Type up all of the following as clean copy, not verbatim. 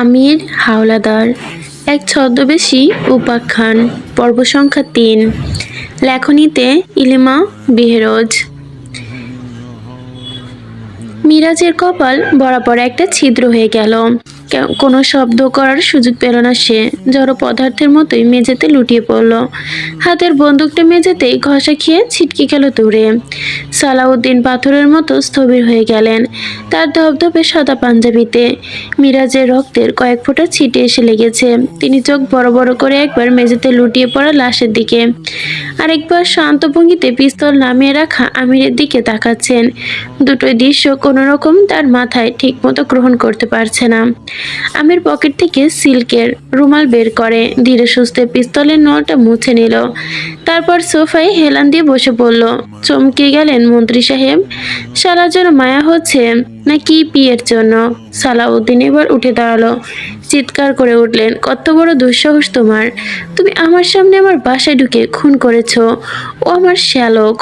আমির হাওলাদার, এক ছদ্মবেশী উপাখ্যান, পর্ব সংখ্যা ৩। লেখনীতে ইলিমা বেহরোজ। মিরাজের কপাল বরাবর একটা ছিদ্র হয়ে গেল। কোনো শব্দ করার সুযোগ পেল না সে। জড় পদার্থের মতোই মেঝেতে লুটিয়ে পড়ল। হাতের বন্দুকটা মেঝেতেই ঘষা খেয়ে ছিটকে গেল দূরে। সালাউদ্দিন পাথরের মতো স্থবির হয়ে গেলেন। তার ধবধবে সাদা পাঞ্জাবিতে মিরাজের রক্তের কয়েক ফোঁটা ছিটে এসে লেগেছে। তিনি চোখ বড় বড় করে একবার মেঝেতে লুটিয়ে পড়া লাশের দিকে, আরেকবার শান্ত ভঙ্গিতে পিস্তল নামিয়ে রাখা আমিরের দিকে তাকাচ্ছেন। দুটোই দৃশ্য কোনো রকম তার মাথায় ঠিকমতো গ্রহণ করতে পারছে না। আমির পকেট থেকে সিল্কের রুমাল বের করে ধীরে সুস্থে পিস্তলের নলটা মুছে নিল। তারপর সোফায় হেলান দিয়ে বসে পড়ল। চমকে গেলেন মন্ত্রী সাহেব। শালার জন্য মায়া হচ্ছে নাকি বিয়ের জন্য? সালাউদ্দিন এবার উঠে দাঁড়ালো। চিৎকার করে উঠলেন, কত বড় দুঃসাহস তোমার! তুমি আমার সামনে আমার বাসায় ঢুকে খুন করেছো। ও আমার শ্যালক।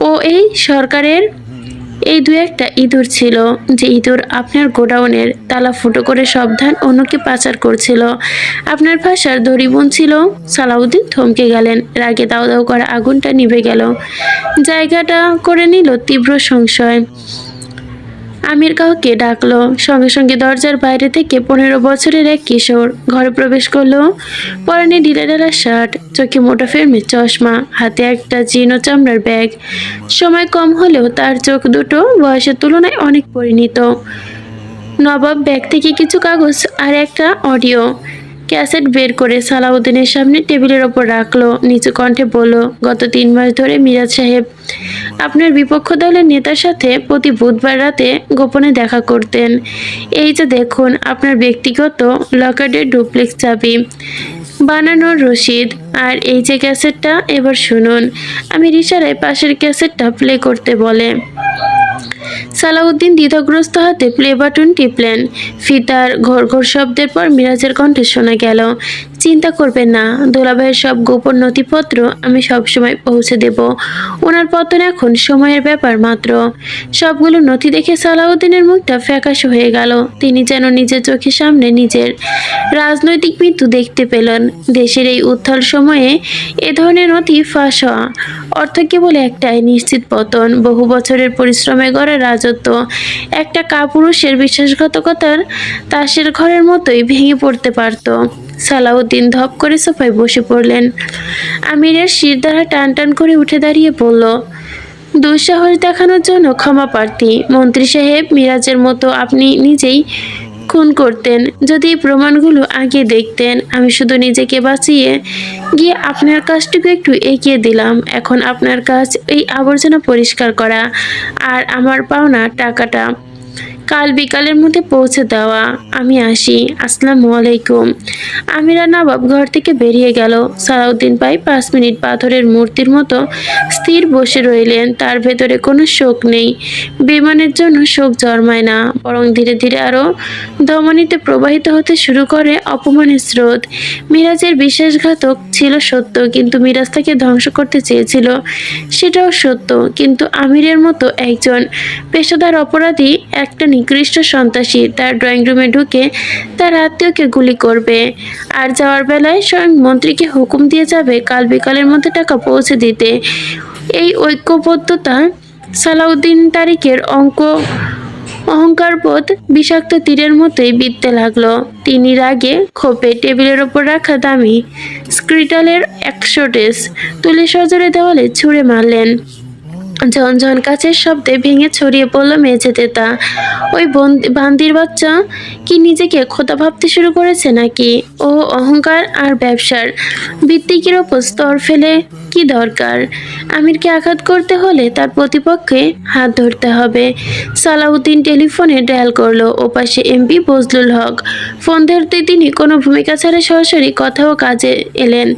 ও এই সরকারের এই দু একটা ইঁদুর ছিল, যে ইঁদুর আপনার গোডাউনের তালা ফুটো করে সব ধান অন্যকে পাচার করছিল। আপনার ভাষার দড়ি বুনছিল। সালাউদ্দিন থমকে গেলেন। রাগে দাউ দাউ করা আগুনটা নিভে গেল। জায়গাটা করে নিল তীব্র সংশয়। আমির কাউকে ডাকলো। সঙ্গে সঙ্গে দরজার বাইরে থেকে 15 বছরের এক কিশোর ঘরে প্রবেশ করলো। পরনে ঢিলেঢালা শার্ট, চোখে মোটা ফ্রেমের চশমা, হাতে একটা জীর্ণ চামড়ার ব্যাগ। সময় কম হলেও তার চোখ দুটো বয়সের তুলনায় অনেক পরিণত। নবাব ব্যাগ থেকে কিছু কাগজ আর একটা অডিও ক্যাসেট বের করে সালাউদ্দিনের সামনে টেবিলের ওপর রাখলো। নিচু কণ্ঠে বলল, গত 3 মাস ধরে মিরাজ সাহেব আপনার বিপক্ষ দলের নেতার সাথে প্রতি বুধবার রাতে গোপনে দেখা করতেন। এই যে দেখুন আপনার ব্যক্তিগত লকারের ডুপ্লেক্স চাবি, বানানোর রসিদ, আর এই যে ক্যাসেটটা। এবার শুনুন। আমি ইশারায় পাশের ক্যাসেটটা প্লে করতে বলে সালাউদ্দিন দ্বিধাগ্রস্ত হাতে প্লে বাটন টিপলেন। ফিতার ঘোর ঘোর শব্দের পর মিরাজের কণ্ঠে শোনা গেল, চিন্তা করবেন না, দুলাভাইয়ের সব গোপন নথিপত্র আমি সবসময় পৌঁছে দেব। ওনার পতন এখন সময়ের ব্যাপার মাত্র। সবগুলো নথি দেখে সালাউদ্দিনের মুখটা ফ্যাকাশে হয়ে গেল। তিনি যেন নিজের চোখের সামনে নিজের রাজনৈতিক মৃত্যু দেখতে পেলেন। দেশের এই উত্থাল সময়ে এ ধরনের নথি ফাঁস হওয়া অর্থ কেবল একটাই, নিশ্চিত পতন। বহু বছরের পরিশ্রমে গড়া রাজত্ব একটা কাপুরুষের বিশ্বাসঘাতকতার তাসের ঘরের মতোই ভেঙে পড়তে পারত। সালাউদ্দিন ধপ করে সোফায় বসে পড়লেন। আমিরের শিরদাঁড়া টান টান করে উঠে দাঁড়িয়ে বলল, দুঃসাহস দেখানোর জন্য ক্ষমা প্রার্থী মন্ত্রী সাহেব। মিরাজের মতো আপনি নিজেই খুন করতেন যদি এই প্রমাণগুলো আগে দেখতেন। আমি শুধু নিজেকে বাঁচিয়ে গিয়ে আপনার কাজটুকু একটু এগিয়ে দিলাম। এখন আপনার কাজ এই আবর্জনা পরিষ্কার করা আর আমার পাওনা টাকাটা কাল বিকালের মধ্যে পৌঁছে দেওয়া। আমি আসি। আসসালামু আলাইকুম। আমিরা নবাব ঘর থেকে বেরিয়ে গেল। সালাউদ্দিন প্রায় 5 মিনিট পাথরের মূর্তির মতো স্থির বসে রইলেন। তার ভেতরে কোনো শোক নেই। বিমানের জন্য শোক জন্মায় না, বরং ধীরে ধীরে আরো ধমনীতে প্রবাহিত হতে শুরু করে অপমানের স্রোত। মিরাজের বিশ্বাসঘাতক ছিল সত্য, কিন্তু মিরাজ তাকে ধ্বংস করতে চেয়েছিল, সেটাও সত্য। কিন্তু আমিরের মতো একজন পেশাদার অপরাধী, একটা নিকৃষ্ট সন্ত্রাসী তার ড্রয়িং রুমে ঢুকে তার আত্মীয়কে গুলি করবে, আর যাওয়ার বেলায় স্বয়ং মন্ত্রীকে হুকুম দিয়ে যাবে কাল বিকালের মধ্যে টাকা পৌঁছে দিতে। এই ঐক্যবদ্ধতা সালাউদ্দিন তারিখের অহংকারবোধ বিষাক্ত তীরের মতোই বিঁধতে লাগলো। তিনি রাগে ক্ষোভে টেবিলের ওপর রাখা দামি স্ক্রিটালের 100 ডেস তুলে সজোরে দেওয়ালে ছুঁড়ে মারলেন। ঝনঝন কাছের শব্দে ভেঙে ছড়িয়ে পড়ল মেঝেতে তা। ওই বান্দির বাচ্চা কি নিজেকে খোদা ভাবতে শুরু করেছে নাকি? ও অহংকার আর ব্যবসার ভিত্তিকের ওপর স্তর ফেলে কি দরকার? আমিরকে আঘাত করতে হলে তার প্রতিপক্ষে হাত ধরতে হবে। সালাউদ্দিন টেলিফোনে ডায়াল করলো। ওপাশে এমপি বজলুল হক। ফোন ধরতে তিনি কোনো ভূমিকা ছাড়া সরাসরি কথা ও কাজে এলেন।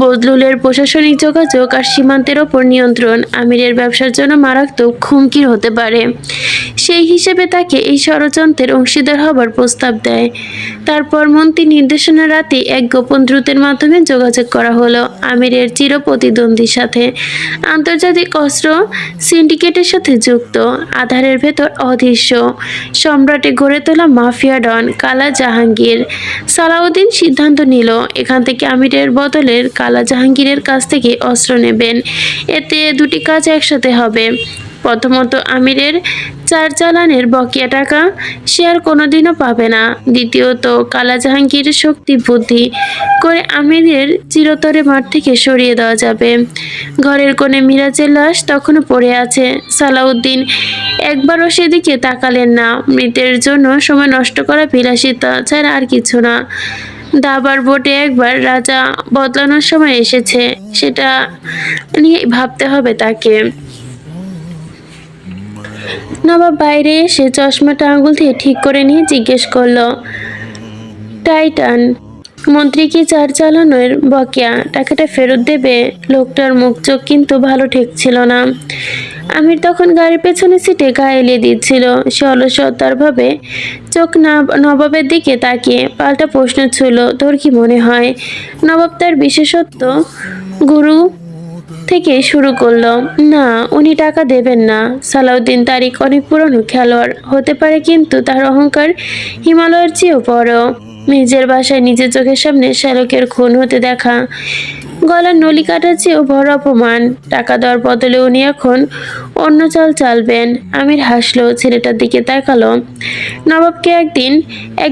বদলুলের প্রশাসনিক যোগাযোগ আর সীমান্তের ওপর নিয়ন্ত্রণ আমিরের ব্যবসার জন্য মারাত্মক হুমকির হতে পারে। সেই হিসেবে তাকে এই ষড়যন্ত্রের অংশীদার হবার প্রস্তাব দেয়। তারপর মন্ত্রী নির্দেশনা রাতে এক গোপন দ্রুতের মাধ্যমে যোগাযোগ করা হলো আমিরের চিরপ্রতিদ্বন্দ্বীর সাথে, আন্তর্জাতিক অস্ত্র সিন্ডিকেটের সাথে যুক্ত, আধারের ভেতর অদৃশ্য সম্রাটে গড়ে তোলা মাফিয়া ডন কালা জাহাঙ্গীর। সালাউদ্দিন সিদ্ধান্ত নিল এখান থেকে আমিরের বদলে কালা জাহাঙ্গীরের কাছ থেকে অস্ত্র নেবেন। এতে দুটি কাজ একসাথে হবে। প্রথমত, আমিরের চালানের বকেয়া টাকা সে আর কোনোদিনও পাবে না। দ্বিতীয়ত, কালা জাহাঙ্গীরের শক্তি বুদ্ধি করে আমিরের চিরতরে মাঠ থেকে সরিয়ে দেওয়া যাবে। ঘরের কোণে মিরাজের লাশ তখনও পড়ে আছে। সালাউদ্দিন একবারও সেদিকে তাকালেন না। মৃতের জন্য সময় নষ্ট করা বিলাসিতা ছাড়া আর কিছু না। দাবার বোটে একবার রাজা বদলানোর সময় এসেছে, সেটা নিয়ে ভাবতে হবে তাকে। নবাব বাইরে এসে চশমাটা আঙুল দিয়ে ঠিক করে নিয়ে জিজ্ঞেস করলো, টাইটান মন্ত্রী কি চালানোর বকেয়া টাকাটা ফেরত দেবে? লোকটার মুখ চোখ কিন্তু ভালো ঠেকছিল না। আমির তখন গাড়ির পেছনে সিটে গা এলিয়ে দিচ্ছিল। সে অলসতার ভাবে চোখ নবাবের দিকে তাকিয়ে পাল্টা প্রশ্ন ছিল, তোর কি মনে হয়? নবাব তার বিশেষত্ব গুরু থেকে শুরু করলো, না, উনি টাকা দেবেন না। সালাউদ্দিন তারিক অনেক পুরনো খেলোয়াড় হতে পারে, কিন্তু তার অহংকার হিমালয়ের চেয়েও বড়। নিজের বাসায় নিজের চোখের সামনে শ্যালকের খুন হতে দেখা গলার নলি কাটার চেয়েও বড় অপমান। টাকা দেওয়ার বদলে উনি এখন অন্য চাল চালবেন। আমির হাসলো, ছেলেটার দিকে তাকালো। নবাবকে একদিন এক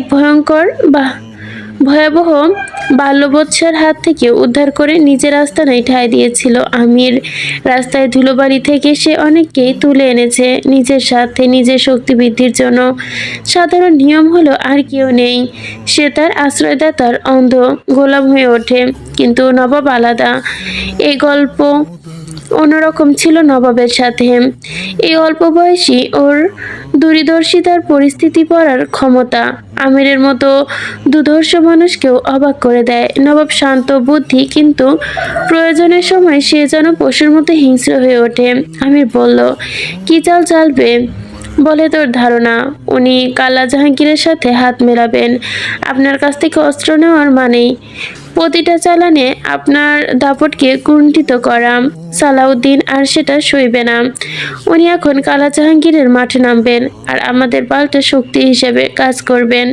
ভয়াবহ বাল্যবৎসার হাত থেকে উদ্ধার করে নিজের আস্তানায় ঠাঁই দিয়েছিল আমির। রাস্তায় ধুলোবালি থেকে সে অনেককেই তুলে এনেছে নিজের সাথে, নিজের শক্তি বৃদ্ধির জন্য। সাধারণ নিয়ম হলো আর কেউ নেই, সে তার আশ্রয়দাতার অন্ধ গোলাম হয়ে ওঠে। কিন্তু নবাব আলাদা। এই গল্প অন্যরকম ছিল নবাবের সাথে। এই অল্প বয়সী ওর দূরদর্শিতার পরিস্থিতি পড়ার ক্ষমতা আমিরের মতো দুর্ধর্ষ মানুষকেও অবাক করে দেয়। নবাব শান্ত বুদ্ধি, কিন্তু প্রয়োজনের সময় সে যেন পশুর মতো হিংস্র হয়ে ওঠে। আমির বলল, কি চাল চালবে বলে তোর ধারণা? উনি কালা জাহাঙ্গীরের সাথে হাত মেলাবেন। আপনার কাছ থেকে অস্ত্র নেওয়ার মানেই প্রতিটা চালানে আপনার দাপটকে কুণ্ঠিত করা। সালাউদ্দিন আর সেটা সইবে না। উনি এখন কালা জাহাঙ্গীরের মাঠে নামবেন আর আমাদের পাল্টা শক্তি হিসেবে কাজ করবেন।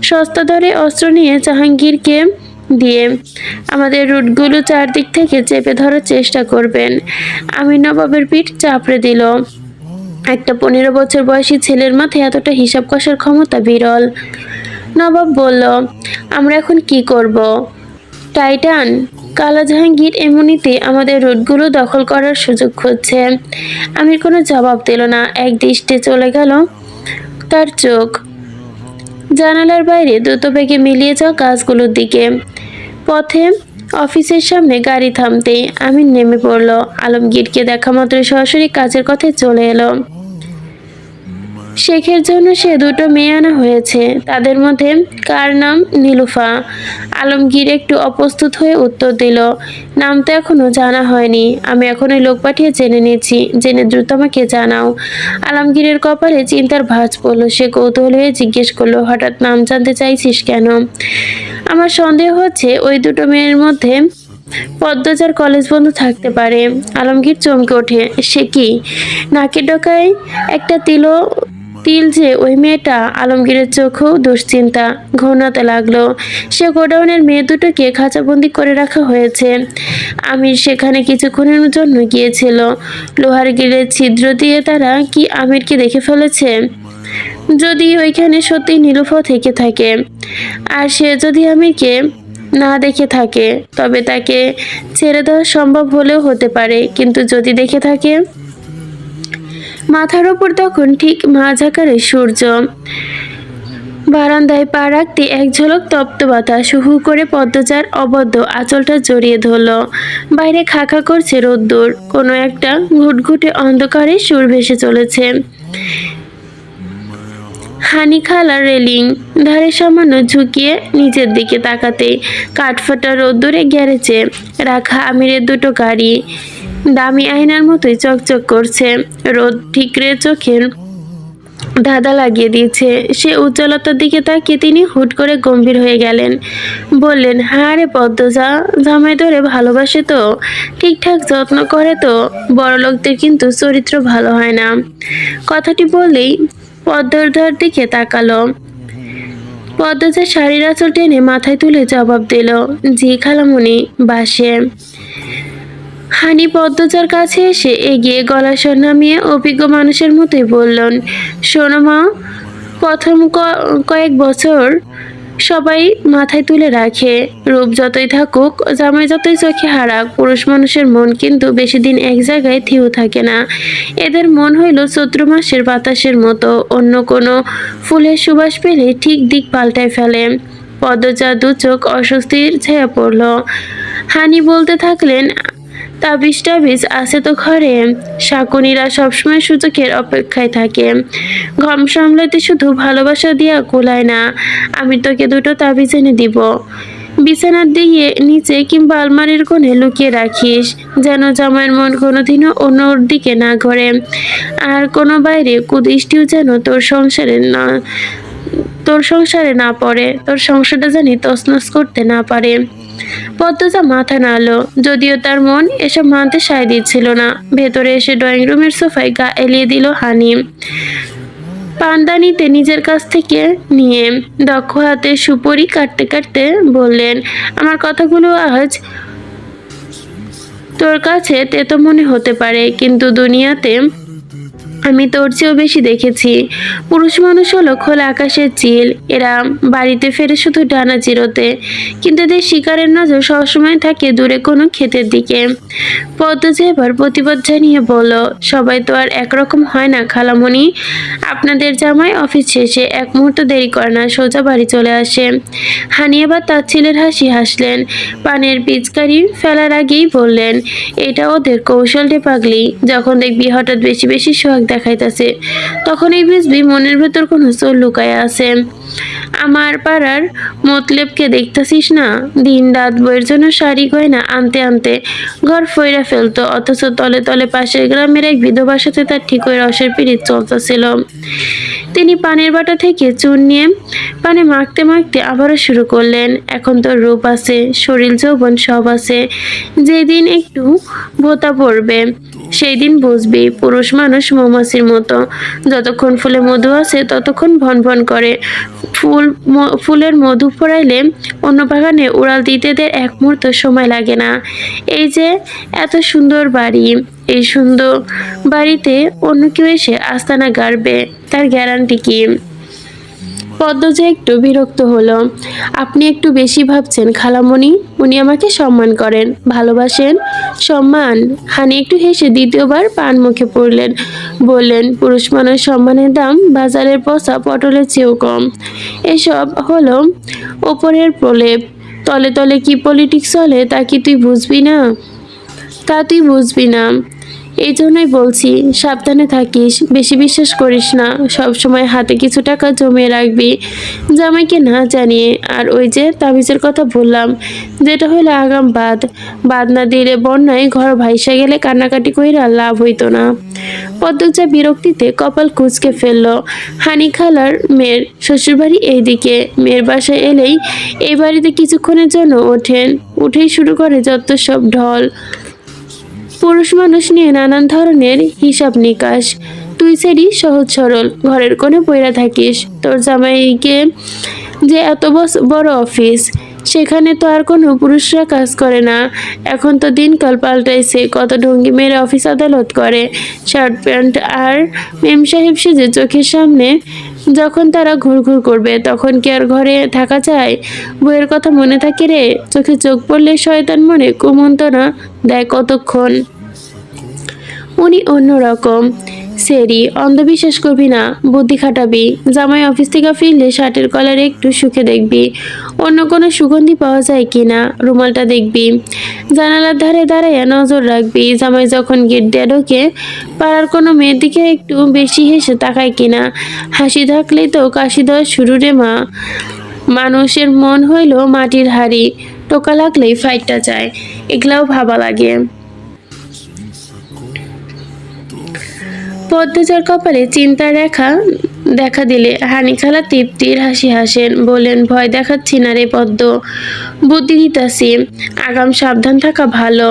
সস্তা দরে অস্ত্র নিয়ে জাহাঙ্গীরকে দিয়ে আমাদের রুটগুলো চারদিক থেকে চেপে ধরার চেষ্টা করবেন। আমি নবাবের পিঠ চাপড়ে দিল। একটা 15 বছর বয়সী ছেলের মাথায় এতটা হিসাব কষার ক্ষমতা বিরল। নবাব বলল, আমরা এখন কি করব? টাইটান, কালা জাহাঙ্গীর এমনিতে আমাদের রুটগুলো দখল করার সুযোগ খুঁজছে। আমির কোনো জবাব দিল না। এক দৃষ্টে চলে গেল তার চোখ জানালার বাইরে দ্রুত বেগে মিলিয়ে যাওয়া গাছগুলোর দিকে। পথে অফিসের সামনে গাড়ি থামতেই আমির নেমে পড়ল। আলমগীরকে দেখা মাত্র সরাসরি কাজের কথায় চলে এলো। শেখের জন্য সে দুটো মেয়ে আনা হয়েছে, তাদের মধ্যে কার নাম নীলুফা। আলমগীর একটু অপ্রস্তুত হয়ে উত্তর দিল, নাম তো এখনো জানা হয়নি, আমি এখনই লোক পাঠিয়ে জেনে নিয়েছি, জেনে দ্রুত আমাকে জানাও। আলমগীরের কপালে চিন্তার ভাঁজ পড়ল। সে কৌতূহল হয়ে জিজ্ঞেস করলো, হঠাৎ নাম জানতে চাইছিস কেন? আমার সন্দেহ হচ্ছে ওই দুটো মেয়ের মধ্যে পদ্মজার কলেজ বন্ধু থাকতে পারে। আলমগীর চমকে ওঠে, সে কি? নাকের ডগায় একটা তিল যে ওই মেয়েটা? আলমগীরের চোখেও দুশ্চিন্তা ঘনাতে লাগলো। সে গোডাউনের মেয়ে দুটোকে খাঁচাবন্দি করে রাখা হয়েছে। আমির সেখানে কিছুক্ষণের জন্য গিয়েছিল। লোহার গ্রিলের ছিদ্র দিয়ে তারা কি আমিরকে দেখে ফেলেছে? যদি ওইখানে সত্যি নীলুফা থেকে থাকে আর সে যদি আমিরকে না দেখে থাকে, তবে তাকে ছেড়ে দেওয়া সম্ভব হলেও হতে পারে। কিন্তু যদি দেখে থাকে? মাথার ওপর তখন ঠিক মাঝ আকারে সূর্য। বারান্দায় পা রাখতে এক ঝলক তপ্ত বাতাস হু করে পদ্মজার অবদ্ধ আঁচলটা জড়িয়ে ধরল। বাইরে খাখা করছে রোদ্দুর। কোনো একটা ঘুটঘুটে অন্ধকারে সুর ভেসে চলেছে। হানি খালা রেলিং ধারে সামান্য ঝুঁকিয়ে নিচের দিকে তাকাতে কাঠফাটা রোদ্দুরে গ্যারেজে রাখা আমিরের দুটো গাড়ি দামি আয়নার মতোই চকচক করছে। রোদ ঠিকরে চোখের ধাঁধা লাগিয়ে দিয়েছে। সে উজ্জ্বলতার দিকে তাকিয়ে তিনি হুট করে গম্ভীর হয়ে গেলেন। বললেন, হ্যাঁ রে পদ্মজা, জামাই ধরে ভালোবাসে তো, ঠিকঠাক যত্ন করে তো। বড়লোকদের কিন্তু চরিত্র ভালো হয় না। কথাটি বললেই পদ্মজার দিকে তাকালো। পদ্মজা শাড়ির আঁচল টেনে মাথায় তুলে জবাব দিল, জি খালামণি, বাসে। হানি পদ্মজার কাছে এসে এগিয়ে গলা স্বর নামিয়ে অভিজ্ঞ মানুষের মতোই বললেন, শোনো মা, প্রথম কয়েক বছর সবাই মাথায় তুলে রাখে, রূপ যতই থাকুক, জামাই যতই চোখে হারাক, পুরুষ মানুষের মন কিন্তু বেশি দিন এক জায়গায় থিউ থাকে না। এদের মন হইল চৈত্র মাসের বাতাসের মতো, অন্য কোনো ফুলের সুবাস পেলে ঠিক দিক পাল্টায় ফেলে। পদ্মজা দু চোখ অস্বস্তির ছায়া পড়ল। হানি বলতে থাকলেন, তাবিজ টাবিজ আছে তো ঘরে? শাকুনিরা সবসময় সুযোগের অপেক্ষায় থাকে। ঘম সামলাতে শুধু ভালোবাসা দিয়া কুলায় না। আমি তোকে দুটো তাবিজ এনে দিব, বিছানার দিয়ে নিচে কিংবা আলমারির কোণে লুকিয়ে রাখিস, যেন জামাইয়ের মন কোনোদিনও অন্যর দিকে না ঘোরে। আর কোনো বাইরে কুদৃষ্টিও যেন তোর সংসারে না পড়ে, তোর সংসারটা জানি তছনছ করতে না পারে। পদ্মজা মাথা নাড়ল, যদিও তার মন এসব মানতে সায় দিচ্ছিল না। ভেতরে এসে ড্রয়িং রুমের সোফায় গা এলিয়ে দিল হানি। পানদানিতে নিজের কাছ থেকে নিয়ে দক্ষ হাতে সুপুরি কাটতে কাটতে বললেন, আমার কথাগুলো আজ তোর কাছে তেতো মনে হতে পারে, কিন্তু দুনিয়াতে আমি তোর চেয়েও বেশি দেখেছি। পুরুষ মানুষ হলো খোলা আকাশের চিল, এরা বাড়িতে ফেরে শুধু ডানা চিরোতে, কিন্তু এদের শিকারের নজর সবসময় থাকে দূরে কোনো ক্ষেতের দিকে। পদ্মজা এবার প্রতিবাদ জানিয়ে বলল, সবাই তো আর একরকম হয় না খালামণি। আপনাদের জামাই অফিস শেষে এক মুহূর্ত দেরি করে না, সোজা বাড়ি চলে আসে। হানি এবার তার ছেলের হাসি হাসলেন, পানের পিচকারি ফেলার আগেই বললেন, এটা ওদের কৌশল রে পাগলি। যখন দেখবি হঠাৎ বেশি বেশি সোহাগ দেখাইতেছে, তখন এই বুঝবি মনের ভেতর কোনো চোর লুকায় আছে। আমার পাড়ার মতলেবকে দেখতেছিস না, দিন রাত বইয়ের জন্য শাড়ি গয়না আনতে আনতে ঘর ফইরা ফেলতো, অথচ তলে তলে পাশের গ্রামের এক বিধবার সাথে তার ঠিকই রসের পিড়িত চলতেছিল। তিনি পানের বাটা থেকে চুন নিয়ে পানে মাখতে মাখতে আবারও শুরু করলেন, এখন তোর রূপ আছে, শরীর যৌবন সব আছে, যেদিন একটু ভোতা পড়বে সেই দিন বুঝবি পুরুষ মানুষ মৌমাছির মতো, যতক্ষণ ফুলে মধু আছে ততক্ষণ ভন ভন করে। ফুলের মধু পড়াইলে অন্য বাগানে উড়াল দিতে দের এক মুহূর্ত সময় লাগে না। এই যে এত সুন্দর বাড়ি, এই সুন্দর বাড়িতে অন্য কেউ এসে আস্তানা গাড়বে, তার গ্যারান্টি কি? পদ্মজা একটু বিরক্ত হলো। আপনি একটু বেশি ভাবছেন খালামণি, উনি আমাকে সম্মান করেন, ভালোবাসেন। সম্মান? হানি একটু হেসে দ্বিতীয়বার পান মুখে পড়লেন, বললেন, পুরুষ মানুষ সম্মানের দাম বাজারের পচা পটলের চেয়েও কম। এসব হলো ওপরের প্রলেপ, তলে তলে কি পলিটিক্স চলে তা কি তুই বুঝবি না? এই জন্যই বলছি, সাবধানে থাকিস, বেশি বিশ্বাস করিস না, সব সময় হাতে কিছু টাকা জমিয়ে রাখবি, জামাইকে না জানিয়ে। আর ওই যে তাবিজের কথা বললাম, যেটা হইলো আগাম বাদ না দিলে বন্যায় ঘর ভাইসা গেলে কান্নাকাটি কইরা লাভ হইতো না। পদ্মজা বিরক্তিতে কপাল কুঁচকে ফেলল। হানি খালার মেয়ের শ্বশুরবাড়ি এইদিকে, মেয়ের বাসায় এলেই এই বাড়িতে কিছুক্ষণের জন্য উঠেই শুরু করে যত সব ঢল। পুরুষ মানুষ নিয়ে নানান ধরনের হিসাব নিকাশ। তুই সেরি সহজ সরল, ঘরের কোণে পইরা থাকিস। তোর জামাইকে যে এত বড় অফিস, সেখানে তো আর কোনো পুরুষরা কাজ করে না। এখন তো দিনকাল পাল্টাইছে, কত ঢঙ্গি মেয়েরা অফিস আদালত করে, শার্ট প্যান্ট আর মেম সাহেব সেজে চোখের সামনে যখন তারা ঘুরঘুর করবে, তখন কি আর ঘরে থাকা যায়? বইয়ের কথা মনে থাকে রে? চোখে চোখ পড়লে শয়তান মনে কুমন্তনা দেয় কতক্ষণ। উনি অন্যরকম, সেরি, অন্ধবিশ্বাস করবি না, বুদ্ধি খাটাবি। জামাই অফিস থেকে ফিরলে শার্টের কলারে একটু শুকে দেখবি অন্য কোনো সুগন্ধি পাওয়া যায় কিনা। রুমালটা দেখবি। জানালার ধারে দাঁড়াইয়া নজর রাখবি জামাই যখন গেট দিয়ে ঢোকে পাড়ার কোনো মেয়ের দিকে একটু বেশি হেসে তাকায় কিনা। হাসি থাকলেই তো কাশি দেওয়া শুরু রে মা। মানুষের মন হইল মাটির হাড়ি, টোকা লাগলেই ফাইটটা যায়। এগুলাও ভাবা লাগে। পদ্মজার কপালে চিন্তার রেখা দেখা দিলে হানিখালা তৃপ্তির হাসি হাসেন, বললেন, ভয় দেখাচ্ছি না রে পদ্ম, বুদ্ধি দিতাছি। আগাম সাবধান থাকা ভালো।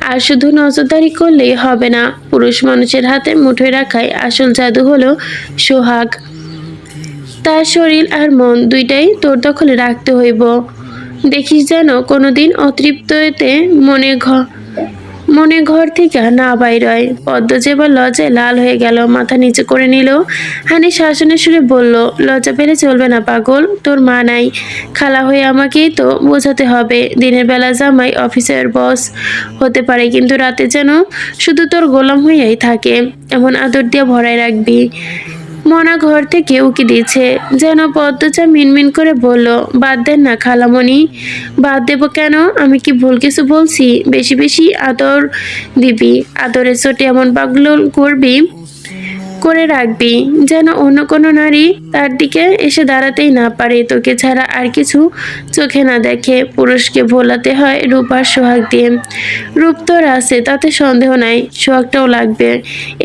আর শুধু নজরদারি করলেই হবে না, পুরুষ মানুষের হাতে মুঠোয় রাখায় আসল জাদু হলো সোহাগ। তার শরীর আর মন দুইটাই তোর দখলে রাখতে হইব। দেখিস যেন কোনোদিন অতৃপ্ততে মনে ঘর থেকে না বাইর হয়। পদ্ম যেবার লজ্জায় লাল হয়ে গেল, মাথা নিচু করে নিল। হানি শাসনের সুরে বলল, লজ্জা পেলে চলবে না পাগল, তোর মা নাই, খালা হয়ে আমাকেই তো বোঝাতে হবে। দিনের বেলা জামাই অফিসের বস হতে পারে, কিন্তু রাতে যেন শুধু তোর গোলাম হইয়াই থাকে, এমন আদর দিয়ে ভরায় রাখবি। মনা ঘর থেকে উকি দিচ্ছে যেন। পদ্মচা মিনমিন করে বলল, বাদ দেন না খালামণি। বাদ দেব কেন? আমি কি ভুল কিছু বলছি? বেশি বেশি আদর দিবি, আদরের চোটে এমন পাগল করবি, করে রাখবি যেন অন্য কোনো নারী তার দিকে এসে দাঁড়াতেই না পারে, তোকে ছাড়া আর কিছু চোখে না দেখে। পুরুষকে ভোলাতে হয় রূপ আর সোহাগ দিয়ে। রূপ তোর আছে, তাতে সন্দেহ নাই, সোহাগটাও লাগবে।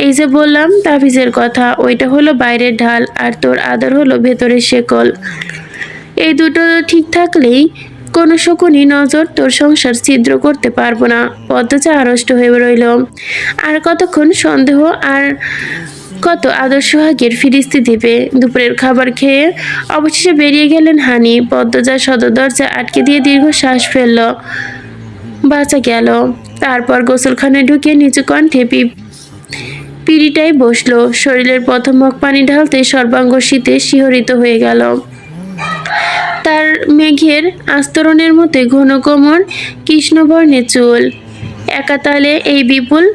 এই যে বললাম তাবিজের কথা, ওইটা হলো বাইরের ঢাল, আর তোর আদর হলো ভেতরের শেকল। এই দুটো ঠিক থাকলেই কোনো শকুনি নজর তোর সংসার ছিদ্র করতে পারবো না। পদ্মচা আড়ষ্ট হয়ে রইল। আর কতক্ষণ সন্দেহ আর কত আদর সোহাগের ফিরিস্তি দিবে। দুপুরের খাবার খেয়ে অবশেষে বেরিয়ে গেলেন হানি। পদ্মজা সদর দরজা আটকে দিয়ে দীর্ঘ শ্বাস ফেলল, বাঁচা গেল। তারপর গোসলখানে ঢুকে নিচু কণ্ঠে পিড়িটাই বসলো। শরীরের প্রথম মগ পানি ঢালতে সর্বাঙ্গ শীতে শিহরিত হয়ে গেল। তার মেঘের আস্তরণের মধ্যে ঘন কোমর, কৃষ্ণবর্ণের চুল, একাতালে এই বিপুল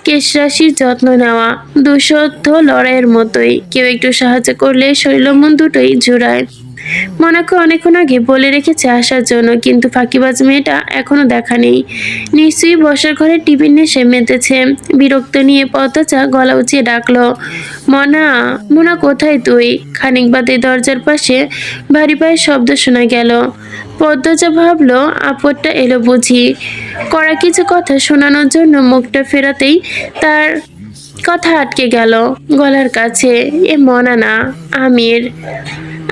কেশরাশির যত্ন নেওয়া দুঃসাধ্য লড়াইয়ের মতোই। কেউ একটু সাহায্য করলে শরীর মন দুটোই জোড়ায়। মনাকে অনেকক্ষণ আগে বলে রেখেছে আসার জন্য, কিন্তু ফাঁকিবাজ মেয়েটা এখনো দেখা নেই। নিশ্চয়ই বসার ঘরে টিফিন নেশে মেতেছে। বিরক্ত নিয়ে পদ্মচা গলা উঁচিয়ে ডাকলো, মনা, মোনা কোথায় তুই? খানিক বাদে দরজার পাশে ভারী পায়ের শব্দ শোনা গেল। পদ্মচা ভাবলো আপদটা এলো বুঝি। কড়া কিছু কথা শোনানোর জন্য মুখটা ফেরাতেই তার কথা আটকে গেল গলার কাছে। এ মনা না, আমির।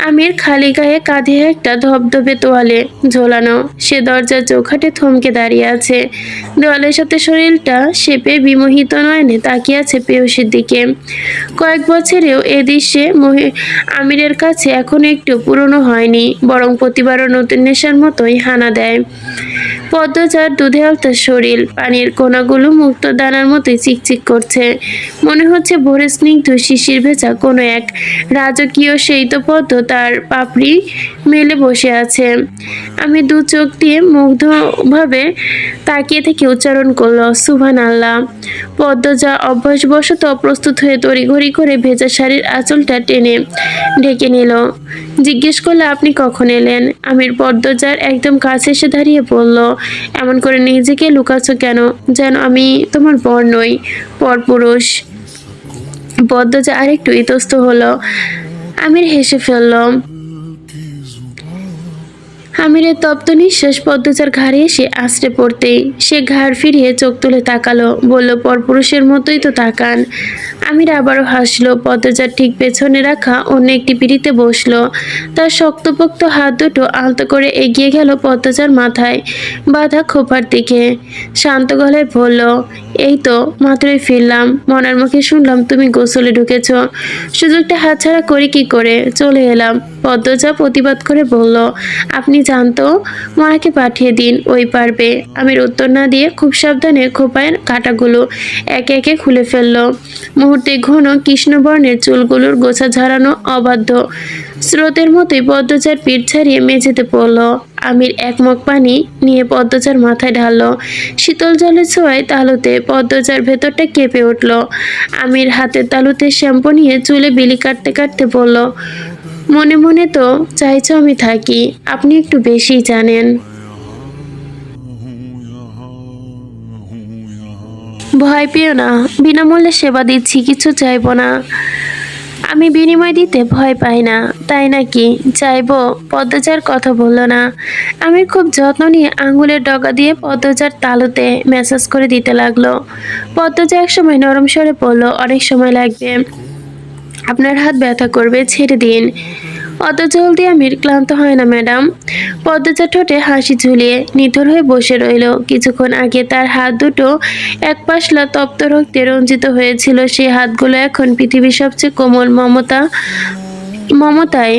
আমির খালি গায়ে কাঁধে একটা ধবধবে তোয়ালে ঝোলানো। সে দরজার চৌখাটে থমকে দাঁড়িয়ে আছে। দেওয়ালের সাথে শরীরটা সেপে বিমোহিত নয়নে তাকিয়ে আছে পেয়সীর দিকে। কয়েক বছরেও এ দৃশ্যে আমিরের কাছে এখনো একটু পুরনো হয়নি, বরং প্রতিবারও নতুন নেশার মতোই হানা দেয়। পদ্মজার দুধে আলতা শরীর, পানির কোনাগুলো মুক্ত দানার মতোই চিকচিক করছে। মনে হচ্ছে ভোরে স্নিগ্ধ শিশির ভেজা কোনো এক রাজকীয় শৈত পদ্ম তার পাপড়ি মেলে বসে আছে। আমি দু চোখ দিয়ে মুগ্ধভাবে তাকিয়ে থেকে উচ্চারণ করলো, সুবহানাল্লাহ। পদ্মজা অভ্যাসবশত প্রস্তুত হয়ে তড়িঘড়ি করে ভেজা শাড়ির আঁচলটা টেনে ঢেকে নিল। জিজ্ঞেস করলে, আপনি কখন এলেন? আমির পদ্মজার একদম কাছে এসে দাঁড়িয়ে বলল, এমন করে নিজেকে লুকাচ্ছ কেন? যেন আমি তোমার বর নই, পরপুরুষ। পদ্মজা আরেকটু ইতস্ত হলো। আমির হেসে ফেলল। আমিরের তপ্ত নিঃশ্বাস পদ্মজার ঘাড়ে এসে আছড়ে পড়তেই সে ঘাড় ফিরিয়ে চোখ তুলে তাকালো, বলল, পরপুরুষের মতোই তো তাকান। আমির আবারও হাসলো। পদ্মজার ঠিক পেছনে রাখা অন্য একটি পিঁড়িতে বসলো। তার শক্তপোক্ত হাত দুটো আলতো করে এগিয়ে গেল পদ্মজার মাথায় বাঁধা খোপার দিকে। শান্ত গলায় বলল, এই তো মাত্রই ফিরলাম। মনার মুখে শুনলাম তুমি গোসলে ঢুকেছ। সুযোগটা হাতছাড়া করি কি করে? চলে এলাম। পদ্মজা প্রতিবাদ করে বলল, আপনি জানতো মাকে পাঠিয়ে দিন, ওই পারবে। আমির উত্তর না দিয়ে খুব সাবধানে খোপায়ের কাঁটাগুলো একে একে খুলে ফেললো। মুহূর্তে ঘন কৃষ্ণবর্ণের চুলগুলোর গোছা ঝাড়ানো অবাধ্য স্রোতের মতোই পদ্মজার পিঠ ছাড়িয়ে মেঝেতে পড়ল। আমির এক মগ পানি নিয়ে পদ্মজার মাথায় ঢাললো। শীতল জলের ছোঁয়ায় তালুতে পদ্মজার ভেতরটা কেঁপে উঠল। আমির হাতের তালুতে শ্যাম্পু নিয়ে চুলে বিলি কাটতে কাটতে বলল, মনে মনে তো চাইছো আমি থাকি, আপনি একটু বেশিই জানেন। ভয় পেও না, বিনামূল্যে সেবা দিচ্ছি, কিছু চাইবো না। আমি বিনিময় দিতে ভয় পাই না, তাই নাকি? চাইবো? পদ্মজার কথা বলল না। আমি খুব যত্ন নিয়ে আঙুলের ডগা দিয়ে পদ্মজার তালুতে ম্যাসাজ করে দিতে লাগলো। পদ্মজা একসময় নরম স্বরে বলল, অনেক সময় লাগবে, আপনার হাত ব্যথা করবে, ছেড়ে দিন। অত জলদি আমির ক্লান্ত হয় না ম্যাডাম। পদ্মজা ঠোঁটে হাসি ঝুলিয়ে নিথর হয়ে বসে রইল। কিছুক্ষণ আগে তার হাত দুটো এক পাশলা তপ্ত রক্তে রঞ্জিত হয়েছিল, সেই হাতগুলো এখন পৃথিবীর সবচেয়ে কোমল মমতায়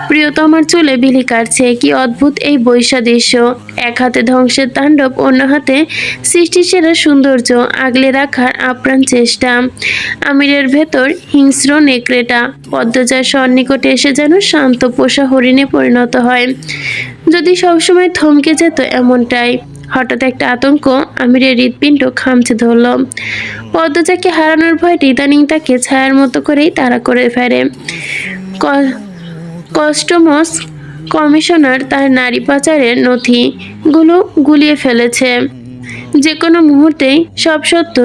প্রিয়তমার চুলে বিলি কাটছে। কি অদ্ভুত এই বৈসাদৃশ্য! এক হাতে ধ্বংসের তাণ্ডব, অন্য হাতে সৃষ্টির সেরা সৌন্দর্য আগলে রাখার আপ্রাণ চেষ্টা। আমিরের ভেতর হিংস্র নেকড়েটা পদ্মজার সন্নিকটে এসে যেন শান্ত পোষা হরিণে পরিণত হয়। যদি সবসময় থমকে যেত এমনটাই। হঠাৎ একটা আতঙ্ক আমিরের হৃৎপিণ্ড খামচে ধরল। পদ্মজাকে হারানোর ভয়টি ইদানিং তাকে ছায়ার মতো করেই তাড়া করে ফেলে। কাস্টমস কমিশনার তার নারী পাচারের নথিগুলো গুলিয়ে ফেলেছে। যে কোনো মুহূর্তেই সব সত্য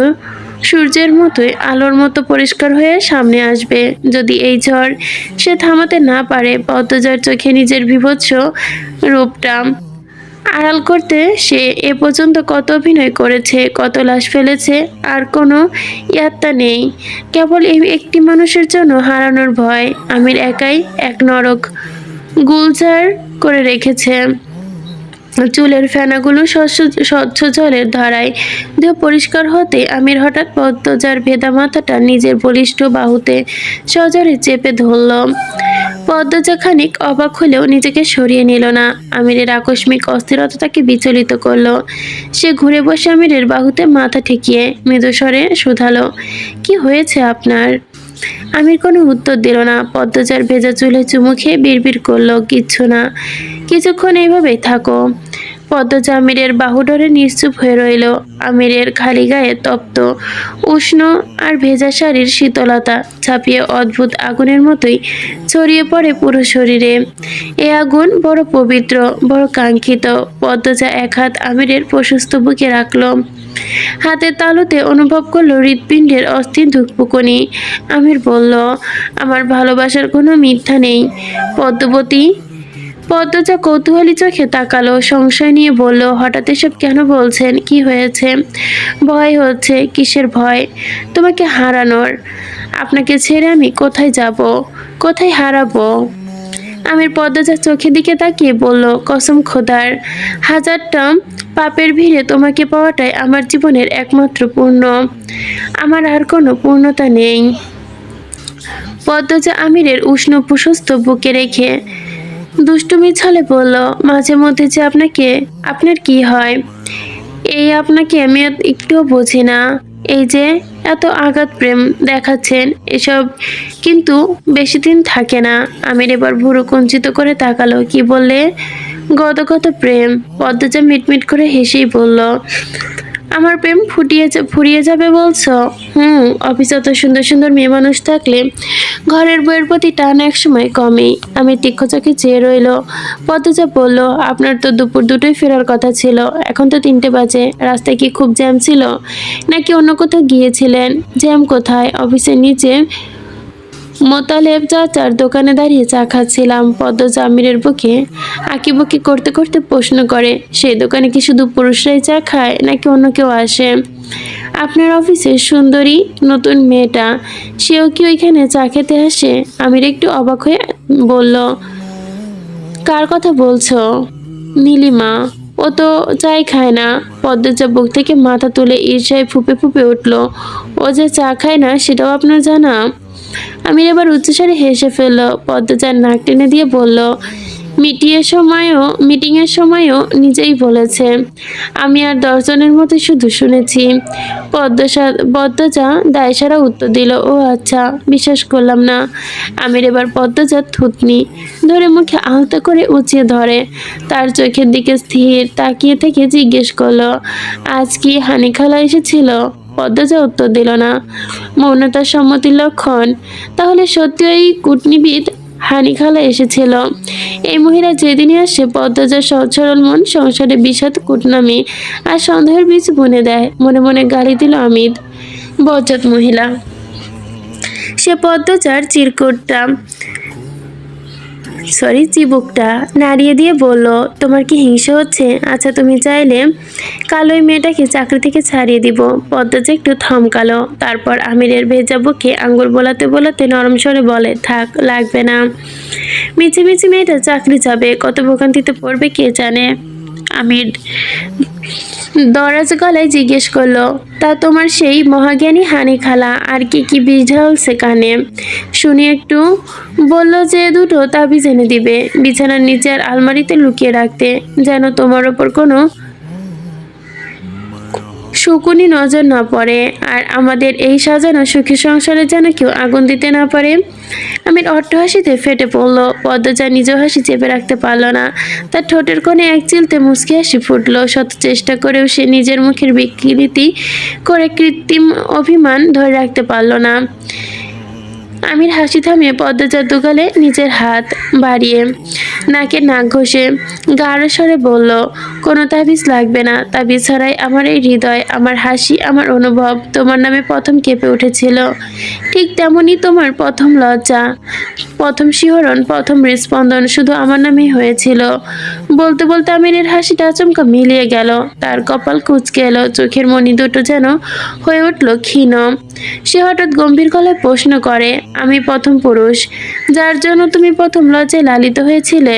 সূর্যের মতোই আলোর মতো পরিষ্কার হয়ে সামনে আসবে। যদি এই ঝড় সে থামাতে না পারে, পদ্মজার চোখে নিজের বীভৎস রূপটা আড়াল করতে সে এ পর্যন্ত কত অভিনয় করেছে, কত লাশ ফেলেছে, আর কোনো ইয়াত্তা নেই। কেবল এই একটি মানুষের জন্য হারানোর ভয়। আমির একাই এক নরক গুলজার করে রেখেছে। চুলের ফেনাগুলো স্বচ্ছ জলের ধারায় দেহ পরিষ্কার হতে আমির হঠাৎ পদ্মজার ভেদা মাথাটা নিজের বলিষ্ঠ বাহুতে সজোরে চেপে ধরল। পদ্মজা খানিক অবাক হলেও নিজেকে সরিয়ে নিল না। আমিরের আকস্মিক অস্থিরতা তাকে বিচলিত করলো। সে ঘুরে বসে আমিরের বাহুতে মাথা ঠেকিয়ে মৃদুস্বরে শুধালো, কি হয়েছে আপনার? আমির কোনো উত্তর দিল না। পদ্মজার ভেজা চুলে চুমু খেয়ে বিড়বিড় করলো, কিচ্ছু না, কিছুক্ষণ এইভাবেই থাকো। পদ্মজা আমিরের বাহু ধরে নিশ্চুপ হয়ে রইল। আমিরের খালি গায়ে তপ্ত উষ্ণ আর ভেজা শাড়ির শীতলতা ছাপিয়ে অদ্ভুত আগুনের মতোই ছড়িয়ে পড়ে পুরো শরীরে। এ আগুন বড় পবিত্র, বড় কাঙ্ক্ষিত। পদ্মজা এক হাত আমিরের প্রশস্ত বুকে রাখল, হাতের তালুতে অনুভব করলো হৃৎপিণ্ডের অস্থির ধুকপুকুনি। আমির বলল, আমার ভালোবাসার কোনো মিথ্যা নেই পদ্মবতী। পদ্মজা কৌতূহলী চোখে তাকালো, সংশয় নিয়ে বলল, হঠাৎ এসব কেন বলছেন? কি হয়েছে? ভয় হচ্ছে। কিসের ভয়? তোমাকে হারানোর। আপনাকে ছেড়ে আমি কোথায় যাব, কোথায় হারাবো? আমির পদ্মজার চোখের দিকে তাকিয়ে বলল, কসম খোদার, হাজারটা পাপের ভিড়ে তোমাকে পাওয়াটাই আমার জীবনের একমাত্র পূর্ণ। আমার আর কোনো পূর্ণতা নেই। পদ্মজা আমিরের উষ্ণ প্রশস্ত বুকে রেখে দুষ্টুমি ছলে বলল, মাঝে মধ্যে যে আপনার কি হয়, এই আপনাকে আমি একটুও বুঝি না। এই যে এত আঘাত প্রেম দেখাচ্ছেন, এসব কিন্তু বেশি দিন থাকে না। আমির এবার ভুরু কুঞ্চিত করে তাকালো। কি বললে? গদগদ প্রেম। পদ্মজা মিটমিট করে হেসেই বলল, আমার প্রেম ফুরিয়ে যাবে বলছো? অফিসে অত সুন্দর সুন্দর মেয়ে মানুষ থাকলে ঘরের বইয়ের প্রতি টান একসময় কমেই। আমি তীক্ষ্ণ চোখে চেয়ে রইল। পদ্মজা বলল, আপনার তো দুপুর দুটোই ফেরার কথা ছিল, এখন তো 3টে বাজে। রাস্তায় কি খুব জ্যাম ছিল, নাকি অন্য কোথাও গিয়েছিলেন? জ্যাম কোথায়, অফিসের নিচে মোতালেব চাচার দোকানে দাঁড়িয়ে চা খাচ্ছিলাম। পদ্মজা আমিরের বুকে আঁকিবুকি করতে করতে প্রশ্ন করে, সেই দোকানে কি শুধু পুরুষরাই চা খায়, নাকি অন্য কেউ আসে? আপনার অফিসের সুন্দরী নতুন মেয়েটা, সেও কি ওইখানে চা খেতে আসে? আমির একটু অবাক হয়ে বলল, কার কথা বলছো? নীলিমা, ও তো চাই খায় না। পদ্মজা বুক থেকে মাথা তুলে ঈর্ষায় ফুঁপে ফুঁপে উঠল। ও যে চা খায় না সেটাও আপনার জানা? আমির এবার উচ্চস্বরে হেসে ফেলল। পদ্মজার নাক টেনে দিয়ে বলল, মিটিংয়ের সময়ও নিজেই বলেছে। আমি আর 10 জনের মতো শুধু শুনেছি। পদ্মজা দায়সারা উত্তর দিল, ও আচ্ছা, বিশ্বাস করলাম না। আমির এবার পদ্মজার থুতনি ধরে মুখে আলতো করে উঁচিয়ে ধরে তার চোখের দিকে স্থির তাকিয়ে থেকে জিজ্ঞেস করলো, আজ কি হানি খালা এসেছিল? পদ্মজা উত্তর দিল না। মৌনতার সম্মতির লক্ষণ। তাহলে সত্যি ওই কূটনীতিবিদ হানি খালা এসেছিল। এই মহিলা যেদিনই আসে পদ্মজার সহজ সরল মন সংসারে বিষাদ কুটনামি আর সন্দেহের বীজ বুনে দেয়। মনে মনে গালি দিল আমির, বজ্জাত মহিলা। সে পদ্মজার চিবুকটা নাড়িয়ে দিয়ে বলল, তোমার কি হিংসা হচ্ছে? আচ্ছা, তুমি চাইলে কাল ওই মেয়েটাকে চাকরি থেকে ছাড়িয়ে দিব। পদ্মজা একটু থমকালো, তারপর আমিরের ভেজা বুকে আঙ্গুল বোলাতে বোলাতে নরম স্বরে বলে, থাক, লাগবে না। মিছি মিছি মেয়েটা চাকরি যাবে, কত ভোগান্তিতে পড়বে কে জানে। আমির দরাজ গলায় জিজ্ঞেস করলো, তা তোমার সেই মহাজ্ঞানী হানি খালা আর কি কি বীজ ঢালছে কানে? শুনি একটু। বলল যে দুটো তাবিজ এনে দিবে, বিছানার নিচে আর আলমারিতে লুকিয়ে রাখতে, যেন তোমার ওপর কোনো শকুনি নজর না পড়ে, আর আমাদের এই সাজানো সুখী সংসারে যেন কেউ আগুন দিতে না পারে। আমির অট্টহাসিতে ফেটে পড়ল। পদ্মজা নিজেও হাসি চেপে রাখতে পারল না। তার ঠোঁটের কোণে এক চিলতে মুচকি হাসি ফুটল। শত চেষ্টা করেও সে নিজের মুখের বিকৃতি করে কৃত্রিম অভিমান ধরে রাখতে পারল না। আমির হাসি থামিয়ে পদ্মজার দুগালে নিজের হাত বাড়িয়ে নাকে নাক ঘষে গাঢ় স্বরে বলল, কোনো তাবিজ লাগবে না। তাবিজ ছাড়াই আমার এই হৃদয়, আমার হাসি, আমার অনুভব তোমার নামে প্রথম কেঁপে উঠেছিল। ঠিক তেমনই তোমার প্রথম লজ্জা, প্রথম শিহরণ, প্রথম হৃদস্পন্দন শুধু আমার নামেই হয়েছিল। বলতে বলতে আমিরের হাসিটা আচমকা মিলিয়ে গেল। তার কপাল কুঁচকে এলো, চোখের মণি দুটো যেন হয়ে উঠল ক্ষীণ। সে হঠাৎ গম্ভীর গলায় প্রশ্ন করে, আমি প্রথম পুরুষ যার জন্য তুমি প্রথম লজ্জায় লালিত হয়েছিলে?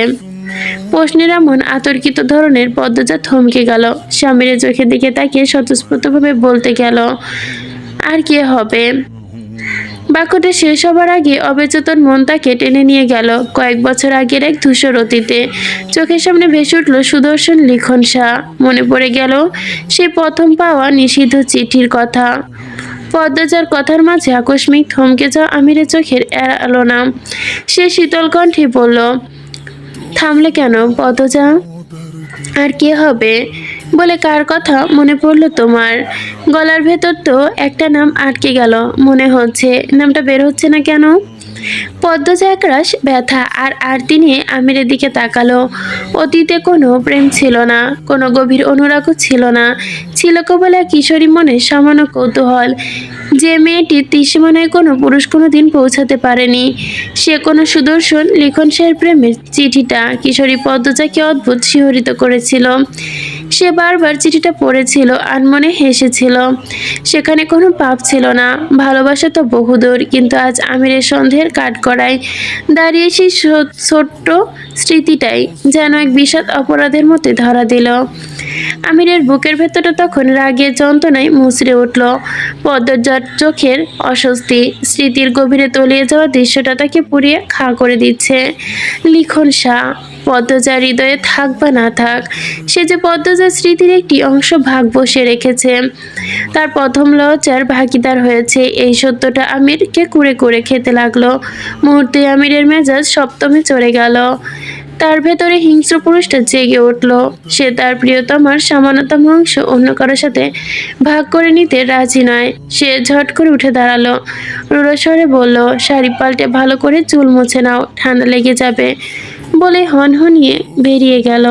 প্রশ্নের এমন আতর্কিত ধরনের পদ্মজা থমকে গেল। স্বামীর চোখের দিকে তাকিয়ে স্বতঃস্ফূর্তভাবে বলতে গেল, আর কে হবে? বাক্যটা শেষ হবার আগে অবচেতন মন তাকে টেনে নিয়ে গেল কয়েক বছর আগের এক ধূসর অতীতে। চোখের সামনে ভেসে উঠল সুদর্শন লিখন শাহ। মনে পড়ে গেল সে প্রথম পাওয়া নিষিদ্ধ চিঠির কথা। পদ্মজার কথার মাঝে আকস্মিক থমকে যাওয়া আমিরের চোখের এড়ালো না। সে শীতল কণ্ঠে বলল, থামলে কেন পদ্মজা? আর কে হবে বলে কার কথা মনে পড়লো তোমার? গলার ভেতর তো একটা নাম আটকে গেল মনে হচ্ছে, নামটা বের হচ্ছে না কেন? পদ্মজা একরাশ ব্যথা আর আরতি নিয়ে আমিরের দিকে তাকালো। অতীতে কোনো প্রেম ছিল না, কোনো গভীর অনুরাগও ছিল না। ছিল কেবল এক কিশোরী মনে সামান্য কৌতূহল, যে মেয়েটি ত্রিসীমানায় কোনো পুরুষ কোনোদিন পৌঁছাতে পারেনি। সে কোনো সুদর্শন লিখন শাহের প্রেমের চিঠিটা কিশোরী পদ্মজাকে অদ্ভুত শিহরিত করেছিল। সে বারবার চিঠিটা পড়েছিল, আনমনে হেসেছিল। সেখানে কোনো পাপ ছিল না, ভালোবাসা তো বহুদূর। কিন্তু আজ আমিরের সন্দেহের কাঠগড়ায় দাঁড়িয়ে সেই ছোট্ট স্মৃতিটাই যেন এক বিষাদ অপরাধের মতো ধরা দিল। আমিরের বুকের ভেতরটা তখন রাগে যন্ত্রণায় মুচড়ে উঠল। পদ্মজার চোখের অস্বস্তি, স্মৃতির গভীরে তলিয়ে যাওয়া দৃশ্যটা তাকে পুড়িয়ে খা করে দিচ্ছে। লিখন শাহ পদ্মজার হৃদয়ে থাক বা না থাক, সে যে পদ্মজার স্মৃতির একটি অংশ ভাগ বসে রেখেছে, তার প্রথম লজ্জার ভাগিদার হয়েছে। এই সত্যটা আমিরকে কুরে কুরে খেতে লাগলো। মুহূর্তে আমিরের মেজাজ সপ্তমে চড়ে গেল। তার ভেতরে হিংস্র পুরুষটা জেগে উঠল। সে তার প্রিয়তমার সামান্যতম অংশ অন্য কারোর সাথে ভাগ করে নিতে রাজি নয়। সে ঝট করে উঠে দাঁড়ালো, রূঢ় স্বরে বলল, শাড়ি পাল্টে ভালো করে চুল মুছে নাও, ঠান্ডা লেগে যাবে বলে হনহনিয়ে বেরিয়ে গেল।